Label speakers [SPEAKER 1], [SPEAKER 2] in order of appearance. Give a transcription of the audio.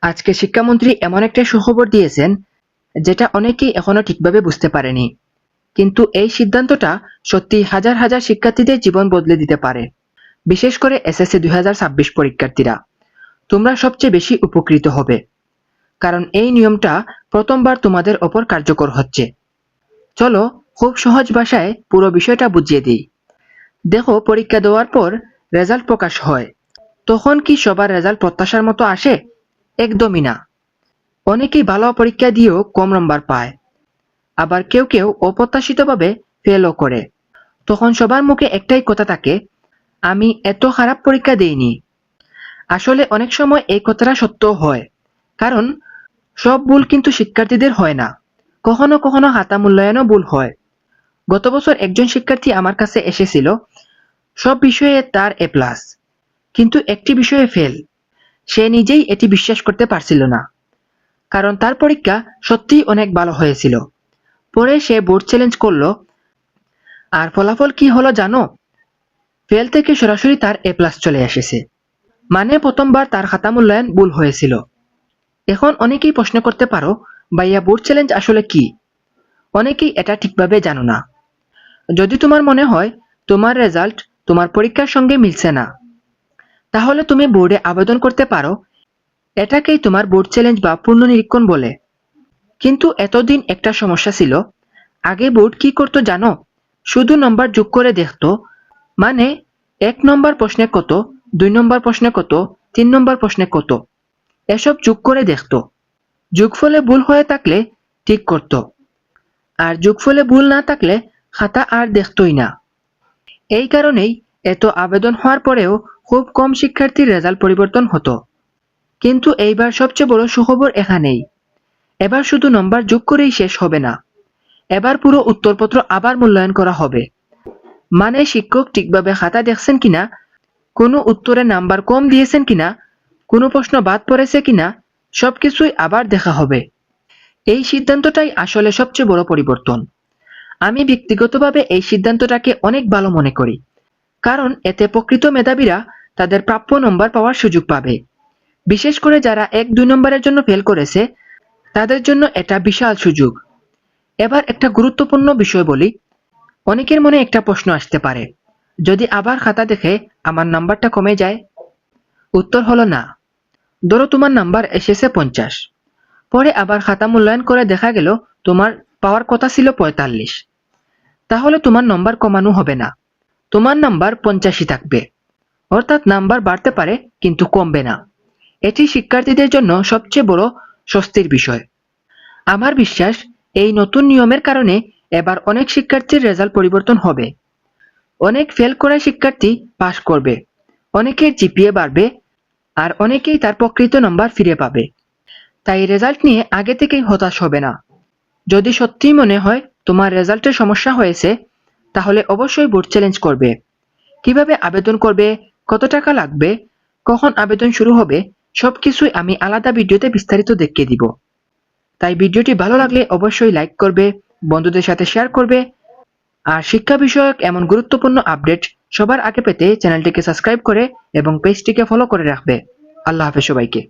[SPEAKER 1] আজকে শিক্ষামন্ত্রী এমন একটা সুখবর দিয়েছেন যেটা অনেকেই এখনো ঠিকভাবে বুঝতে পারেনি, কিন্তু এই সিদ্ধান্তটা সত্যি হাজার হাজার শিক্ষার্থীদের জীবন বদলে দিতে পারে। বিশেষ করে এসএসসি 2026 পরীক্ষার্থীরা তোমরা সবচেয়ে বেশি উপকৃত হবে, কারণ এই নিয়মটা প্রথমবার তোমাদের ওপর কার্যকর হচ্ছে। চলো খুব সহজ ভাষায় পুরো বিষয়টা বুঝিয়ে দিই। দেখো, পরীক্ষা দেওয়ার পর রেজাল্ট প্রকাশ হয়, তখন কি সবার রেজাল্ট প্রত্যাশার মতো আসে? একদমই না। অনেকেই ভালো পরীক্ষা দিয়েও কম নম্বর পায়, আবার কেউ কেউ অপ্রত্যাশিতভাবে ফেলও করে। তখন সবার মুখে একটাই কথা থাকে, আমি এত খারাপ পরীক্ষা দেইনি। আসলে অনেক সময় এই কথাটা সত্য হয়, কারণ সব ভুল কিন্তু শিক্ষার্থীদের হয় না। কখনো কখনো খাতা মূল্যায়নও ভুল হয়। গত বছর একজন শিক্ষার্থী আমার কাছে এসেছিল, সব বিষয়ে তার A+, কিন্তু একটি বিষয়ে ফেল। সে নিজেই এটি বিশ্বাস করতে পারছিল না, কারণ তার পরীক্ষা সত্যিই অনেক ভালো হয়েছিল। পরে সে বোর্ড চ্যালেঞ্জ করলো, আর ফলাফল কি হলো জানো? ফেল থেকে সরাসরি তার A+ চলে এসেছে। মানে প্রথমবার তার খাতা মূল্যায়ন ভুল হয়েছিল। এখন অনেকেই প্রশ্ন করতে পারো, ভাইয়া বোর্ড চ্যালেঞ্জ আসলে কি? অনেকেই এটা ঠিকভাবে জানো না। যদি তোমার মনে হয় তোমার রেজাল্ট তোমার পরীক্ষার সঙ্গে মিলছে না, তাহলে তুমি বোর্ডে আবেদন করতে পারো। এটাকেই তোমার বোর্ড চ্যালেঞ্জ বা পুনর্নিরীক্ষণ বলে। কিন্তু এতদিন একটা সমস্যা ছিল, আগে বোর্ড কি করতো জানো? শুধু নম্বর যোগ করে দেখতো। মানে 1 নম্বর প্রশ্নে কত, 2 নম্বর প্রশ্নে কত, 3 নম্বর প্রশ্নে কত, এসব যোগ করে দেখতো। যোগফলে ভুল হয়ে থাকলে ঠিক করত, আর যোগফলে ভুল না থাকলে খাতা আর দেখতই না। এই কারণেই এত আবেদন হওয়ার পরেও খুব কম শিক্ষার্থীর রেজাল্ট পরিবর্তন হতো। কিন্তু এইবার সবচেয়ে বড় সুখবর এখানেই। এবার শুধু নম্বর যোগ করেই শেষ হবে না, এবার পুরো উত্তরপত্র আবার মূল্যায়ন করা হবে। মানে শিক্ষক ঠিকভাবে খাতা দেখছেন কিনা, কোনো উত্তরে নাম্বার কম দিয়েছেন কিনা, কোনো প্রশ্ন বাদ পড়েছে কিনা, সবকিছুই আবার দেখা হবে। এই সিদ্ধান্তটাই আসলে সবচেয়ে বড় পরিবর্তন। আমি ব্যক্তিগতভাবে এই সিদ্ধান্তটাকে অনেক ভালো মনে করি, কারণ এতে প্রকৃত মেধাবীরা তাদের প্রাপ্য নম্বর পাওয়ার সুযোগ পাবে। বিশেষ করে যারা 1-2 নম্বরের জন্য ফেল করেছে, তাদের জন্য এটা বিশাল সুযোগ। এবার একটা গুরুত্বপূর্ণ বিষয় বলি। অনেকের মনে একটা প্রশ্ন আসতে পারে, যদি আবার খাতা দেখে আমার নাম্বারটা কমে যায়? উত্তর হলো না। ধরো তোমার নাম্বার এসেছে 50, পরে আবার খাতা মূল্যায়ন করে দেখা গেল তোমার পাওয়ার কথা ছিল 45, তাহলে তোমার নম্বর কমানো হবে না, তোমার নাম্বার 85 থাকবে। অর্থাৎ নাম্বার বাড়তে পারে কিন্তু কমবে না। এটি শিক্ষার্থীদের জন্য সবচেয়ে বড় স্বস্তির বিষয়। আমার বিশ্বাস, এই নতুন নিয়মের কারণে এবার অনেক শিক্ষার্থীর রেজাল্ট পরিবর্তন হবে। অনেক ফেল করা শিক্ষার্থী পাশ করবে, অনেকের জিপিএ বাড়বে, আর অনেকেই তার প্রকৃত নম্বর ফিরে পাবে। তাই রেজাল্ট নিয়ে আগে থেকেই হতাশ হবে না। যদি সত্যিই মনে হয় তোমার রেজাল্টের সমস্যা হয়েছে, তাহলে অবশ্যই বোর্ড চ্যালেঞ্জ করবে। কিভাবে আবেদন করবে, কত টাকা লাগবে, কখন আবেদন শুরু হবে, সবকিছুই আমি আলাদা ভিডিওতে বিস্তারিত দেখিয়ে দিব। তাই ভিডিওটি ভালো লাগলে অবশ্যই লাইক করবে, বন্ধুদের সাথে শেয়ার করবে, আর শিক্ষা বিষয়ক এমন গুরুত্বপূর্ণ আপডেট সবার আগে পেতে চ্যানেলটিকে সাবস্ক্রাইব করে এবং পেজটিকে ফলো করে রাখবে। আল্লাহ হাফেজ সবাইকে।